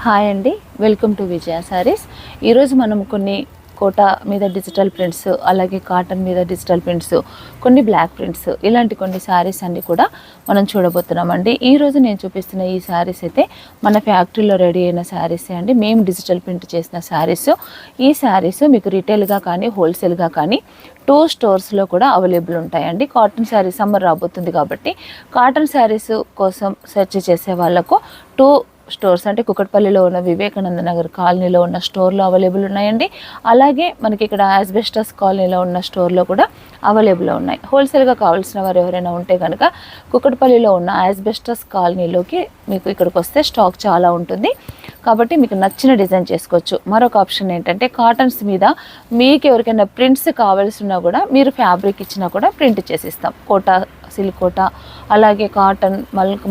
Hi అండి, welcome to విజయ సారీస్. ఈరోజు మనం కొన్ని కోటా మీద డిజిటల్ ప్రింట్స్, అలాగే కాటన్ మీద డిజిటల్ ప్రింట్స్, కొన్ని బ్లాక్ ప్రింట్స్, ఇలాంటి కొన్ని శారీస్ అన్నీ కూడా మనం చూడబోతున్నామండి. ఈరోజు నేను చూపిస్తున్న ఈ శారీస్ అయితే మన ఫ్యాక్టరీలో రెడీ అయిన శారీసే అండి. మేము డిజిటల్ ప్రింట్ చేసిన శారీస్. ఈ శారీస్ మీకు రిటైల్గా కానీ హోల్సేల్గా కానీ 2 స్టోర్స్లో కూడా అవైలబుల్ ఉంటాయండి. కాటన్ శారీస్ సమ్మర్ రాబోతుంది కాబట్టి కాటన్ శారీస్ కోసం సెర్చ్ చేసే వాళ్ళకు 2 స్టోర్స్ అంటే కుకట్పల్లిలో ఉన్న వివేకానంద నగర్ కాలనీలో ఉన్న స్టోర్లో అవైలబుల్ ఉన్నాయండి. అలాగే మనకి ఇక్కడ యాస్బెస్టస్ కాలనీలో ఉన్న స్టోర్లో కూడా అవైలబుల్ ఉన్నాయి. హోల్సేల్గా కావాల్సిన వారు ఎవరైనా ఉంటే కనుక కుకట్పల్లిలో ఉన్న యాస్బెస్టస్ కాలనీలోకి మీకు ఇక్కడికి వస్తే స్టాక్ చాలా ఉంటుంది కాబట్టి మీకు నచ్చిన డిజైన్ చేసుకోవచ్చు. మరొక ఆప్షన్ ఏంటంటే కాటన్స్ మీద మీకు ఎవరికైనా ప్రింట్స్ కావాల్సినా కూడా మీరు ఫ్యాబ్రిక్ ఇచ్చినా కూడా ప్రింట్ చేసిస్తాం. కోటా, సిల్క్ కోటా, అలాగే కాటన్,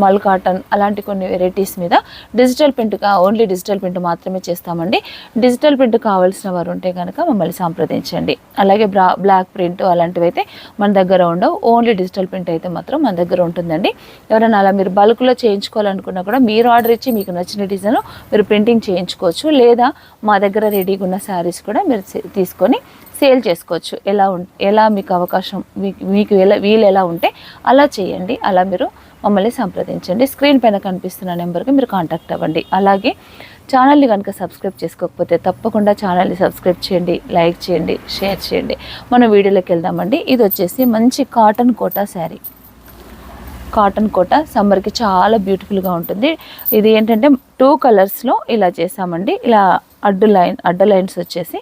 మల్ కాటన్, అలాంటి కొన్ని వెరైటీస్ మీద డిజిటల్ ప్రింట్గా ఓన్లీ డిజిటల్ ప్రింట్ మాత్రమే చేస్తామండి. డిజిటల్ ప్రింట్ కావాల్సిన వారు ఉంటే కనుక మమ్మల్ని సంప్రదించండి. అలాగే బ్లాక్ ప్రింట్ అలాంటివి అయితే మన దగ్గర ఉండవు. ఓన్లీ డిజిటల్ ప్రింట్ అయితే మాత్రం మన దగ్గర ఉంటుందండి. ఎవరైనా అలా మీరు బల్క్లో చేయించుకోవాలనుకున్నా కూడా మీరు ఆర్డర్ ఇచ్చి మీకు నచ్చిన డిజైన్ మీరు ప్రింటింగ్ చేయించుకోవచ్చు. లేదా మా దగ్గర రెడీగా ఉన్న శారీస్ కూడా మీరు తీసుకొని సేల్ చేసుకోవచ్చు. ఎలా మీకు అవకాశం, మీకు వీలు ఎలా ఉంటే అలా చేయండి. అలా మీరు మమ్మల్ని సంప్రదించండి. స్క్రీన్ పైన కనిపిస్తున్న నెంబర్కి మీరు కాంటాక్ట్ అవ్వండి. అలాగే ఛానల్ని కనుక సబ్స్క్రైబ్ చేసుకోకపోతే తప్పకుండా ఛానల్ని సబ్స్క్రైబ్ చేయండి, లైక్ చేయండి, షేర్ చేయండి. మనం వీడియోలోకి వెళ్దామండి. ఇది వచ్చేసి మంచి కాటన్ కోటా శారీ. కాటన్ కోటా సమ్మర్కి చాలా బ్యూటిఫుల్గా ఉంటుంది. ఇది ఏంటంటే 2 కలర్స్లో ఇలా చేసామండి. ఇలా అడ్డ లైన్స్ వచ్చేసి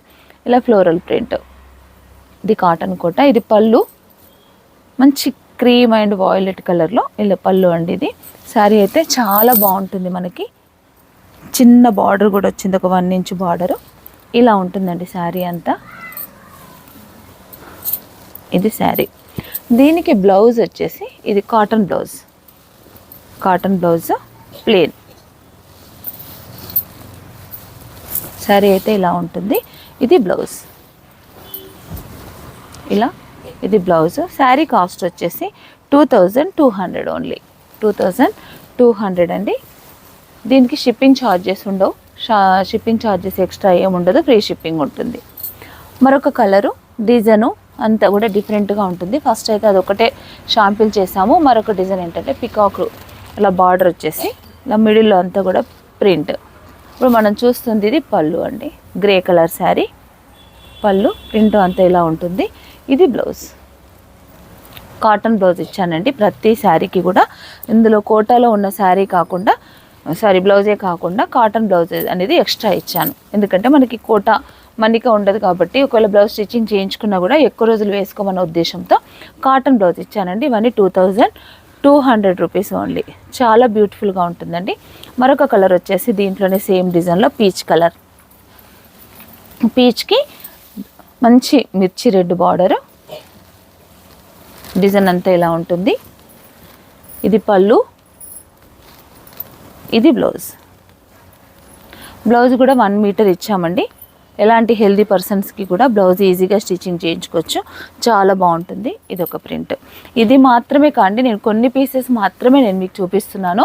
ఇలా ఫ్లోరల్ ప్రింట్. ఇది కాటన్ కోటా. ఇది పళ్ళు మంచి క్రీమ్ అండ్ వాయిలెట్ కలర్లో ఇలా పళ్ళు అండి. ఇది శారీ అయితే చాలా బాగుంటుంది. మనకి చిన్న బార్డర్ కూడా వచ్చింది, ఒక 1 ఇంచ్ బార్డరు. ఇలా ఉంటుందండి శారీ అంతా. ఇది శారీ. దీనికి బ్లౌజ్ వచ్చేసి ఇది కాటన్ బ్లౌజ్ ప్లెయిన్. శారీ అయితే ఇలా ఉంటుంది. ఇది బ్లౌజ్ ఇలా. ఇది బ్లౌజ్. శారీ కాస్ట్ వచ్చేసి 2200 ఓన్లీ 2200 అండి. దీనికి షిప్పింగ్ ఛార్జెస్ ఉండవు. షిప్పింగ్ ఛార్జెస్ ఎక్స్ట్రా ఏముండదు, ఫ్రీ షిప్పింగ్ ఉంటుంది. మరొక కలరు, డిజైను అంతా కూడా డిఫరెంట్గా ఉంటుంది. ఫస్ట్ అయితే అదొకటే షాంపిల్ చేసాము. మరొక డిజైన్ ఏంటంటే పికాక్ ఇలా బార్డర్ వచ్చేసి ఇలా మిడిల్లో అంతా కూడా ప్రింట్. ఇప్పుడు మనం చూస్తుంది ఇది పళ్ళు అండి. గ్రే కలర్ శారీ, పళ్ళు ప్రింట్ అంతా ఇలా ఉంటుంది. ఇది బ్లౌజ్. కాటన్ బ్లౌజ్ ఇచ్చానండి ప్రతి శారీకి కూడా. ఇందులో కోటాలో ఉన్న శారీ కాకుండా బ్లౌజే కాకుండా కాటన్ బ్లౌజ్ అనేది ఎక్స్ట్రా ఇచ్చాను. ఎందుకంటే మనకి కోటా మన్నిక ఉండదు కాబట్టి ఒకవేళ బ్లౌజ్ స్టిచ్చింగ్ చేయించుకున్నా కూడా ఎక్కువ రోజులు వేసుకోమన్న ఉద్దేశంతో కాటన్ బ్లౌజ్ ఇచ్చానండి. ఇవన్నీ 2200 రూపీస్ ఓన్లీ. చాలా బ్యూటిఫుల్గా ఉంటుందండి. మరొక కలర్ వచ్చేసి దీంట్లోనే సేమ్ డిజైన్లో పీచ్ కలర్. పీచ్కి మంచి మిర్చి రెడ్ బార్డరు. డిజైన్ అంతా ఇలా ఉంటుంది. ఇది పళ్ళు, ఇది బ్లౌజ్. బ్లౌజ్ కూడా 1 మీటర్ ఇచ్చామండి. ఎలాంటి హెల్దీ పర్సన్స్కి కూడా బ్లౌజ్ ఈజీగా స్టిచ్చింగ్ చేయించుకోవచ్చు. చాలా బాగుంటుంది. ఇది ఒక ప్రింట్. ఇది మాత్రమే కాండి, నేను కొన్ని పీసెస్ మాత్రమే నేను మీకు చూపిస్తున్నాను.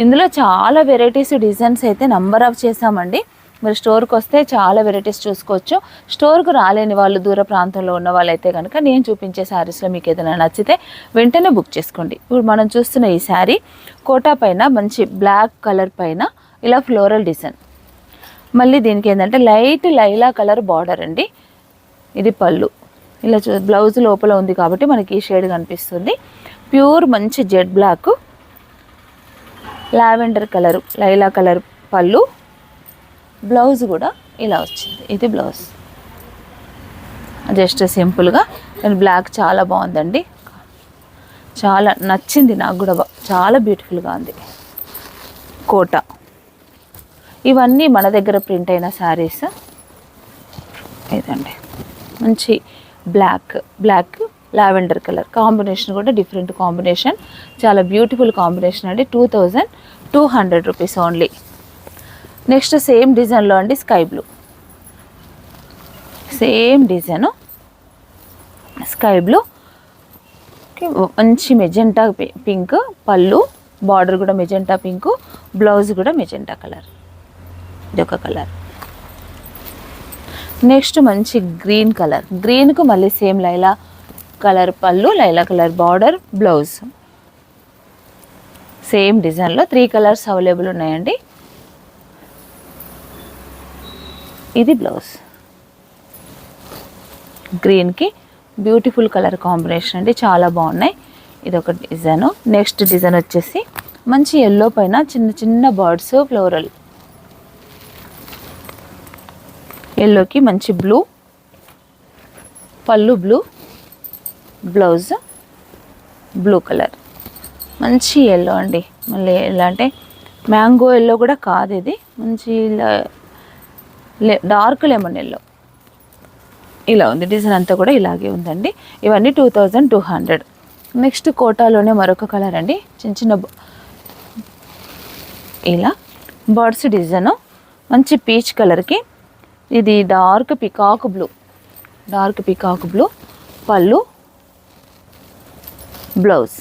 ఇందులో చాలా వెరైటీస్, డిజైన్స్ అయితే నంబర్ ఆఫ్ చేసామండి. మీరు స్టోర్కి వస్తే చాలా వెరైటీస్ చూసుకోవచ్చు. స్టోర్కు రాలేని వాళ్ళు, దూర ప్రాంతంలో ఉన్న వాళ్ళైతే కనుక నేను చూపించే శారీస్లో మీకు ఏదైనా నచ్చితే వెంటనే బుక్ చేసుకోండి. ఇప్పుడు మనం చూస్తున్న ఈ శారీ కోటా పైన మంచి బ్లాక్ కలర్ పైన ఇలా ఫ్లోరల్ డిజైన్. మళ్ళీ దీనికి ఏంటంటే లైట్ లైలా కలర్ బార్డర్ అండి. ఇది పళ్ళు. ఇలా బ్లౌజ్ లోపల ఉంది కాబట్టి మనకి ఈ షేడ్ కనిపిస్తుంది. ప్యూర్ మంచి జెడ్ బ్లాక్, లావెండర్ కలరు, లైలా కలర్ పళ్ళు. బ్లౌజ్ కూడా ఇలా వచ్చింది. ఇది బ్లౌజ్. జస్ట్ సింపుల్గా బ్లాక్ చాలా బాగుందండి. చాలా నచ్చింది నాకు కూడా. చాలా బ్యూటిఫుల్గా ఉంది. కోటా. ఇవన్నీ మన దగ్గర ప్రింట్ అయిన శారీస్. ఇదండి మంచి బ్లాక్ లావెండర్ కలర్ కాంబినేషన్ కూడా డిఫరెంట్ కాంబినేషన్. చాలా బ్యూటిఫుల్ కాంబినేషన్ అండి. 2200 రూపీస్ ఓన్లీ. నెక్స్ట్ సేమ్ డిజైన్లో అండి sky blue. Same design sky blue, మంచి మెజెంటా పింక్ పళ్ళు, బార్డర్ కూడా మెజెంటా పింక్, బ్లౌజ్ కూడా మెజెంటా కలర్. ఇది ఒక కలర్. నెక్స్ట్ మంచి గ్రీన్ కలర్, గ్రీన్కు మళ్ళీ సేమ్ లైలా కలర్ పళ్ళు, Laila colour border, blouse. Same డిజైన్లో 3 కలర్స్ అవైలబుల్ ఉన్నాయండి. ఇది బ్లౌజ్. గ్రీన్కి బ్యూటిఫుల్ కలర్ కాంబినేషన్ అండి, చాలా బాగున్నాయి. ఇది ఒక డిజైన్. నెక్స్ట్ డిజైన్ వచ్చేసి మంచి ఎల్లో పైన చిన్న చిన్న బర్డ్స్, ఫ్లోరల్. ఎల్లోకి మంచి బ్లూ పళ్ళు, బ్లూ బ్లౌజ్, బ్లూ కలర్. మంచి ఎల్లో అండి, మళ్ళీ ఎలా అంటే మ్యాంగో ఎల్లో కూడా కాదు, ఇది మంచి డార్క్ లెమన్ ఎల్లో. ఇలా ఉంది డిజైన్ అంతా కూడా ఇలాగే ఉందండి. ఇవన్నీ 2200. నెక్స్ట్ కోటాలోనే మరొక కలర్ అండి, చిన్న చిన్న ఇలా బర్డ్స్ డిజైన్, మంచి పీచ్ కలర్కి ఇది డార్క్ పికాక్ బ్లూ పళ్ళు, బ్లౌజ్.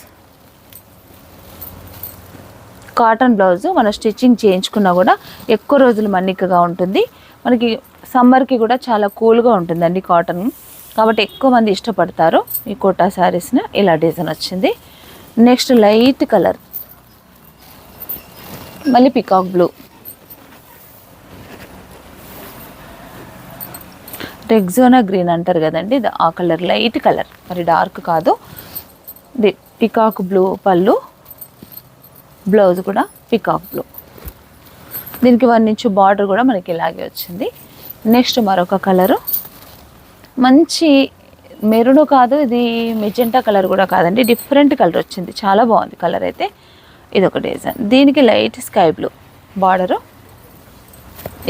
కాటన్ బ్లౌజ్ మనం స్టిచ్చింగ్ చేయించుకున్నా కూడా ఎక్కువ రోజులు మన్నికగా ఉంటుంది. మనకి సమ్మర్కి కూడా చాలా కూల్గా ఉంటుందండి కాటన్, కాబట్టి ఎక్కువ మంది ఇష్టపడతారు ఈ కోటా శారీస్ని. ఇలా డిజైన్ వచ్చింది. నెక్స్ట్ లైట్ కలర్, మళ్ళీ పికాక్ బ్లూ, రెగ్జోనా గ్రీన్ అంటారు కదండి, ఆ కలర్, లైట్ కలర్, మరి డార్క్ కాదు. ఇది పికాక్ బ్లూ పళ్ళు, బ్లౌజ్ కూడా పికాక్ బ్లూ. దీనికి 1 ఇంచ్ బార్డర్ కూడా మనకి ఇలాగే వచ్చింది. నెక్స్ట్ మరొక కలరు, మంచి మెరూన్ కాదు, ఇది మెజెంటా కలర్ కూడా కాదండి, డిఫరెంట్ కలర్ వచ్చింది, చాలా బాగుంది కలర్ అయితే. ఇది ఒక డిజైన్. దీనికి లైట్ స్కై బ్లూ బార్డరు,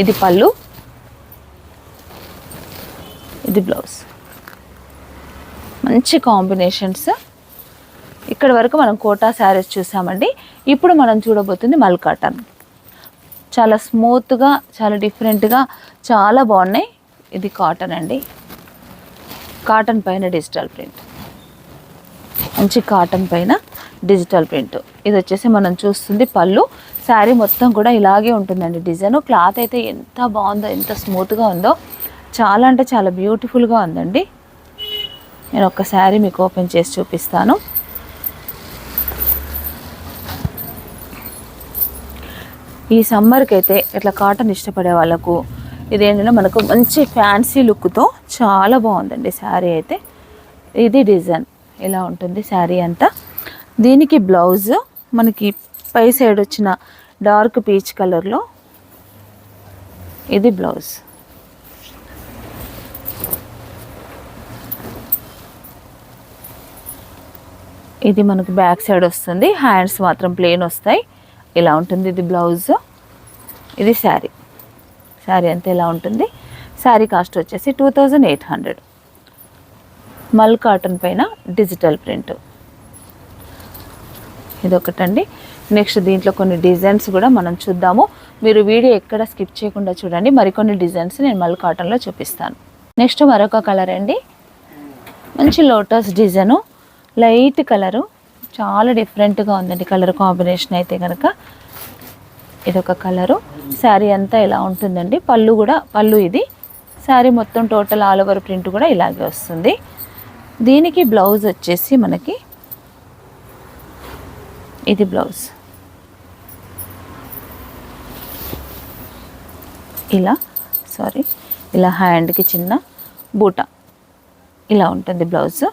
ఇది పళ్ళు, ఇది బ్లౌజ్. మంచి కాంబినేషన్స్. ఇక్కడ వరకు మనం కోటా శారీస్ చూసామండి. ఇప్పుడు మనం చూడబోతుంది మల్ కాటన్. చాలా స్మూత్గా, చాలా డిఫరెంట్గా, చాలా బాగున్నాయి. ఇది కాటన్ అండి, కాటన్ పైన డిజిటల్ ప్రింట్, మంచి కాటన్ పైన డిజిటల్ ప్రింట్. ఇది వచ్చేసి మనం చూస్తుంది పళ్ళు. శారీ మొత్తం కూడా ఇలాగే ఉంటుందండి డిజైన్. క్లాత్ అయితే ఎంత బాగుందో, ఎంత స్మూత్గా ఉందో, చాలా అంటే చాలా బ్యూటిఫుల్గా ఉందండి. నేను ఒక శారీ మీకు ఓపెన్ చేసి చూపిస్తాను. ఈ సమ్మర్కి అయితే ఇట్లా కాటన్ ఇష్టపడే వాళ్ళకు ఇదేంటంటే మనకు మంచి ఫ్యాన్సీ లుక్తో చాలా బాగుందండి శారీ అయితే. ఇది డిజైన్ ఇలా ఉంటుంది శారీ అంతా. దీనికి బ్లౌజ్ మనకి పై సైడ్ వచ్చిన డార్క్ పీచ్ కలర్లో, ఇది బ్లౌజ్. ఇది మనకు బ్యాక్ సైడ్ వస్తుంది, హ్యాండ్స్ మాత్రం ప్లెయిన్ వస్తాయి. ఇలా ఉంటుంది ఇది బ్లౌజ్. ఇది శారీ అంతా ఇలా ఉంటుంది. శారీ కాస్ట్ వచ్చేసి 2800. మల్ కాటన్ పైన డిజిటల్ ప్రింట్. ఇదొకటండి. నెక్స్ట్ దీంట్లో కొన్ని డిజైన్స్ కూడా మనం చూద్దాము. మీరు వీడియో ఎక్కడ స్కిప్ చేయకుండా చూడండి. మరికొన్ని డిజైన్స్ నేను మల్ కాటన్లో చూపిస్తాను. నెక్స్ట్ మరొక కలర్ అండి, మంచి లోటస్ డిజైను, లైట్ కలరు, చాలా డిఫరెంట్గా ఉందండి కలర్ కాంబినేషన్ అయితే కనుక. ఇదొక కలరు. శారీ అంతా ఇలా ఉంటుందండి. పళ్ళు ఇది. శారీ మొత్తం టోటల్ ఆల్ ఓవర్ ప్రింట్ కూడా ఇలాగే వస్తుంది. దీనికి బ్లౌజ్ వచ్చేసి మనకి ఇది బ్లౌజ్. ఇలా హ్యాండ్కి చిన్న బూటా ఇలా ఉంటుంది బ్లౌజ్.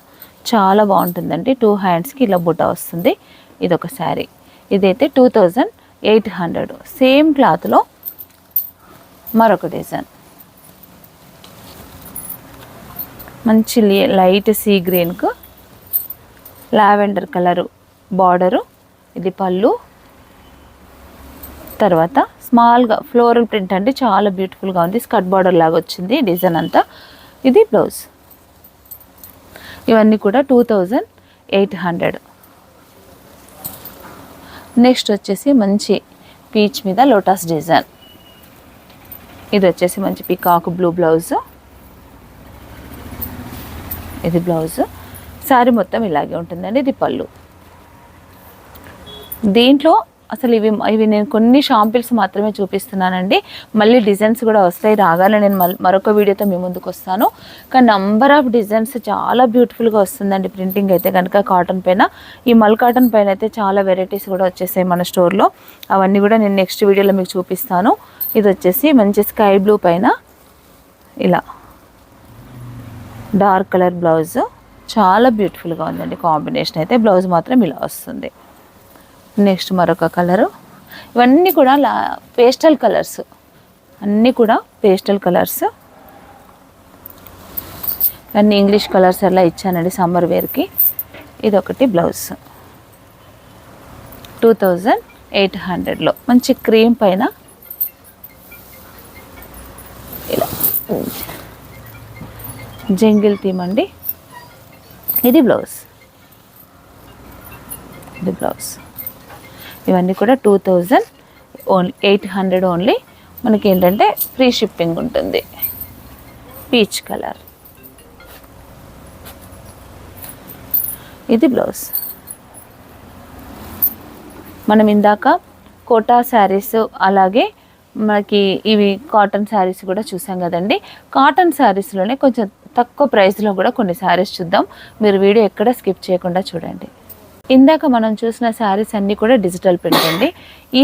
చాలా బాగుంటుందండి. 2 హ్యాండ్స్కి ఇలా బుట్ట వస్తుంది. ఇదొక శారీ. ఇదైతే 2800. సేమ్ క్లాత్లో మరొక డిజైన్, మంచి లైట్ సీ గ్రీన్కు లావెండర్ కలరు బార్డరు, ఇది పళ్ళు. తర్వాత స్మాల్గా ఫ్లోరల్ ప్రింట్ అండి, చాలా బ్యూటిఫుల్గా ఉంది. స్కర్ట్ బార్డర్ లాగా వచ్చింది డిజైన్ అంతా. ఇది బ్లౌజ్. ఇవన్నీ కూడా 2800. నెక్స్ట్ వచ్చేసి మంచి పీచ్ మీద లోటస్ డిజైన్. ఇది వచ్చేసి మంచి పికాక్ బ్లూ బ్లౌజ్. ఇది బ్లౌజ్. శారీ మొత్తం ఇలాగే ఉంటుందండి. ఇది పళ్ళు. దీంట్లో అసలు ఇవి నేను కొన్ని షాంపిల్స్ మాత్రమే చూపిస్తున్నానండి. మళ్ళీ డిజైన్స్ కూడా వస్తాయి, రాగానే నేను మరొక వీడియోతో మీ ముందుకు వస్తాను. కానీ నంబర్ ఆఫ్ డిజైన్స్ చాలా బ్యూటిఫుల్గా వస్తుందండి ప్రింటింగ్ అయితే కనుక కాటన్ పైన. ఈ మల్ కాటన్ పైన అయితే చాలా వెరైటీస్ కూడా వచ్చేసాయి మన స్టోర్లో. అవన్నీ కూడా నేను నెక్స్ట్ వీడియోలో మీకు చూపిస్తాను. ఇది వచ్చేసి మంచి స్కై బ్లూ పైన ఇలా డార్క్ కలర్ బ్లౌజ్, చాలా బ్యూటిఫుల్గా ఉందండి కాంబినేషన్ అయితే. బ్లౌజ్ మాత్రం ఇలా వస్తుంది. నెక్స్ట్ మరొక కలరు. ఇవన్నీ కూడా పేస్టల్ కలర్స్, అన్నీ కూడా పేస్టల్ కలర్స్. అన్నీ ఇంగ్లీష్ కలర్స్ అలా ఇచ్చానండి సమ్మర్ వేర్కి. ఇదొకటి బ్లౌజ్ 2800లో మంచి క్రీమ్ పైన ఇలా జంగిల్ థీమ్ అండి. ఇది బ్లౌజ్, ఇది బ్లౌజ్. ఇవన్నీ కూడా 2800 ఓన్లీ. మనకి ఏంటంటే ఫ్రీ షిప్పింగ్ ఉంటుంది. పీచ్ కలర్, ఇది బ్లౌజ్. మనం ఇందాక కోటా శారీస్ అలాగే మనకి ఇవి కాటన్ శారీస్ కూడా చూసాం కదండి. కాటన్ శారీస్లోనే కొంచెం తక్కువ ప్రైస్లో కూడా కొన్ని శారీస్ చూద్దాం. మీరు వీడియో ఎక్కడ స్కిప్ చేయకుండా చూడండి. ఇందాక మనం చూసిన శారీస్ అన్నీ కూడా డిజిటల్ ప్రింట్ అండి.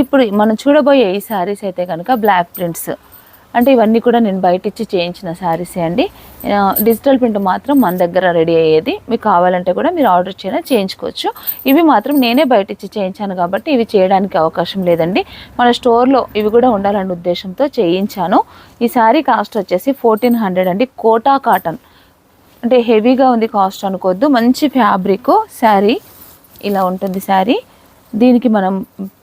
ఇప్పుడు మనం చూడబోయే ఈ శారీస్ అయితే కనుక బ్లాక్ ప్రింట్స్. అంటే ఇవన్నీ కూడా నేను బయట ఇచ్చి చేయించిన శారీసే అండి. డిజిటల్ ప్రింట్ మాత్రం మన దగ్గర రెడీ అయ్యేది. మీకు కావాలంటే కూడా మీరు ఆర్డర్ చేయించుకోవచ్చు. ఇవి మాత్రం నేనే బయట ఇచ్చి చేయించాను కాబట్టి ఇవి చేయడానికి అవకాశం లేదండి. మన స్టోర్లో ఇవి కూడా ఉండాలనే ఉద్దేశంతో చేయించాను. ఈ శారీ కాస్ట్ వచ్చేసి 1400 అండి. కోటా కాటన్ అంటే హెవీగా ఉంది కాస్ట్ అనుకోవద్దు. మంచి ఫ్యాబ్రిక్ శారీ ఇలా ఉంటుంది శారీ. దీనికి మనం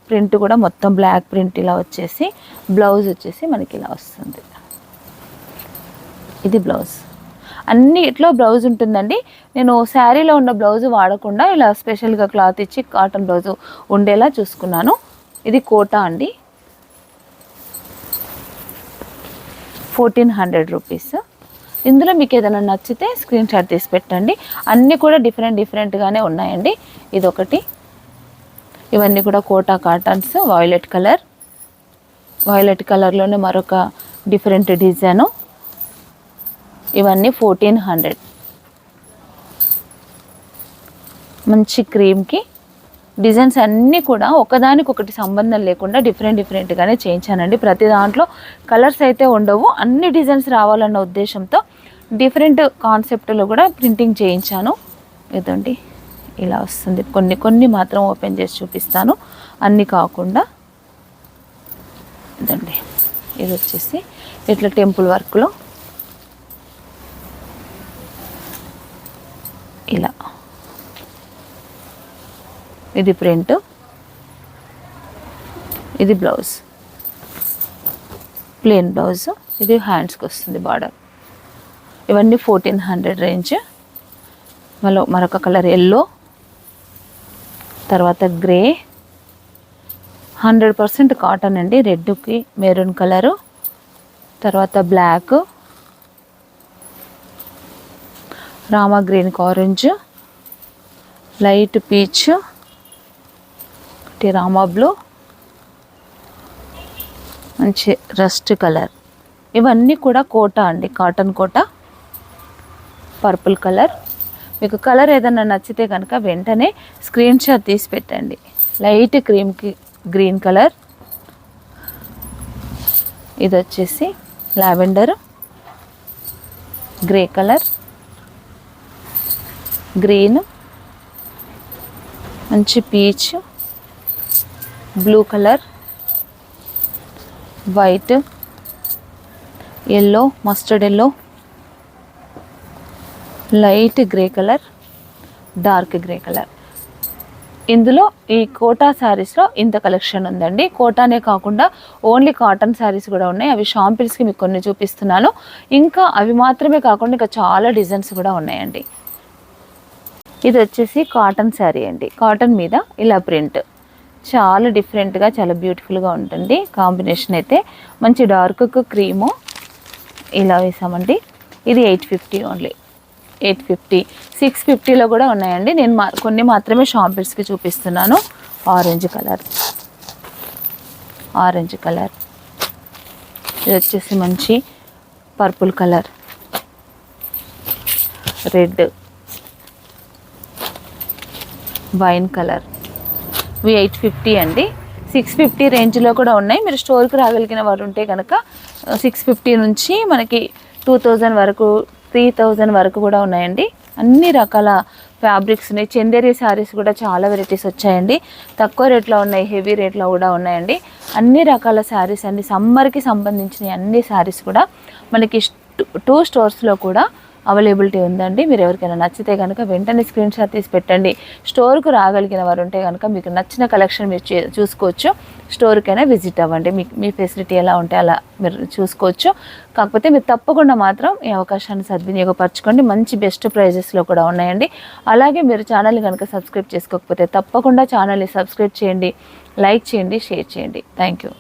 ప్రింట్ కూడా మొత్తం బ్లాక్ ప్రింట్ ఇలా వచ్చేసి, బ్లౌజ్ వచ్చేసి మనకి ఇలా వస్తుంది. ఇది బ్లౌజ్. అన్నిట్లో బ్లౌజ్ ఉంటుందండి. నేను శారీలో ఉన్న బ్లౌజ్ వాడకుండా ఇలా స్పెషల్గా క్లాత్ ఇచ్చి కాటన్ బ్లౌజ్ ఉండేలా చూసుకున్నాను. ఇది కోటా అండి. 1400 రూపీస్. ఇందులో మీకు ఏదైనా నచ్చితే స్క్రీన్ షాట్ తీసి పెట్టండి. అన్నీ కూడా డిఫరెంట్గానే ఉన్నాయండి. ఇదొకటి. ఇవన్నీ కూడా కోటా కాటన్స్. వైలెట్ కలర్లోనే మరొక డిఫరెంట్ డిజైను. ఇవన్నీ 1400. మంచి క్రీమ్కి డిజైన్స్ అన్నీ కూడా ఒకదానికొకటి సంబంధం లేకుండా డిఫరెంట్గానే చేయించానండి. ప్రతి దాంట్లో కలర్స్ అయితే ఉండవు, అన్ని డిజైన్స్ రావాలన్న ఉద్దేశంతో డిఫరెంట్ కాన్సెప్ట్లో కూడా ప్రింటింగ్ చేయించాను. ఇదండి ఇలా వస్తుంది. కొన్ని మాత్రం ఓపెన్ చేసి చూపిస్తాను, అన్నీ కాకుండా. ఇదండి, ఇది వచ్చేసి ఇట్లా టెంపుల్ వర్క్లో ఇలా. ఇది ప్రింట్, ఇది బ్లౌజ్, ప్లెయిన్ బ్లౌజ్. ఇది హ్యాండ్స్కి వస్తుంది బార్డర్. ఇవన్నీ 1400 రేంజ్. మరొక కలర్ ఎల్లో, తర్వాత గ్రే, 100% కాటన్ అండి. రెడ్కి మెరూన్ కలరు, తర్వాత బ్లాక్, రామా గ్రీన్కి orange, light peach, Rama blue, మంచి రస్ట్ కలర్. ఇవన్నీ కూడా కోటా అండి, కాటన్ కోటా. Purple colour. మీకు కలర్ ఏదైనా నచ్చితే కనుక వెంటనే స్క్రీన్ షాట్ తీసి పెట్టండి. లైట్ క్రీమ్కి గ్రీన్ కలర్. ఇది వచ్చేసి లావెండర్, గ్రే కలర్, గ్రీన్, మంచి peach, blue colour, white, yellow, mustard yellow, light grey colour, dark grey colour. ఇందులో ఈ కోటా శారీస్లో ఇంత కలెక్షన్ ఉందండి. కోటానే కాకుండా ఓన్లీ కాటన్ శారీస్ కూడా ఉన్నాయి. అవి షాంపిల్స్కి మీకు కొన్ని చూపిస్తున్నాను. ఇంకా అవి మాత్రమే కాకుండా ఇంకా చాలా డిజైన్స్ కూడా ఉన్నాయండి. ఇది వచ్చేసి కాటన్ శారీ అండి. కాటన్ మీద ఇలా ప్రింట్ చాలా డిఫరెంట్గా, చాలా బ్యూటిఫుల్గా ఉంటుంది. కాంబినేషన్ అయితే మంచి డార్క్ క్రీము ఇలా వేసామండి. ఇది 850 ఓన్లీ. 850, 650లో కూడా ఉన్నాయండి. నేను కొన్ని మాత్రమే షాంపిల్స్కి చూపిస్తున్నాను. ఆరెంజ్ కలర్, ఆరెంజ్ కలర్, ఇది వచ్చేసి మంచి purple colour, red, wine colour. ఇవి 850 అండి. 650 రేంజ్లో కూడా ఉన్నాయి. మీరు స్టోర్కి రాగలిగిన వారు ఉంటే కనుక 650 నుంచి మనకి 2000 వరకు 3000 వరకు కూడా ఉన్నాయండి. అన్ని రకాల ఫ్యాబ్రిక్స్ ఉన్నాయి. చందేరి శారీస్ కూడా చాలా వెరైటీస్ వచ్చాయండి. తక్కువ రేట్లో ఉన్నాయి, హెవీ రేట్లో కూడా ఉన్నాయండి. అన్ని రకాల శారీస్ అండి, సమ్మర్కి సంబంధించిన అన్ని శారీస్ కూడా మనకి 2 స్టోర్స్లో కూడా అవైలబిలిటీ ఉందండి. మీరు ఎవరికైనా నచ్చితే కనుక వెంటనే స్క్రీన్ షాట్ తీసి పెట్టండి. స్టోర్కు రాగలిగిన వారు ఉంటే కనుక మీకు నచ్చిన కలెక్షన్ మీరు చూసుకోవచ్చు. స్టోర్కైనా విజిట్ అవ్వండి, మీ ఫెసిలిటీ ఎలా ఉంటే అలా మీరు చూసుకోవచ్చు. కాకపోతే మీరు తప్పకుండా మాత్రం ఈ అవకాశాన్ని సద్వినియోగపరచుకోండి. మంచి బెస్ట్ ప్రైజెస్లో కూడా ఉన్నాయండి. అలాగే మీరు ఛానల్ కనుక సబ్స్క్రైబ్ చేసుకోకపోతే తప్పకుండా ఛానల్ని సబ్స్క్రైబ్ చేయండి, లైక్ చేయండి, షేర్ చేయండి. Thank you.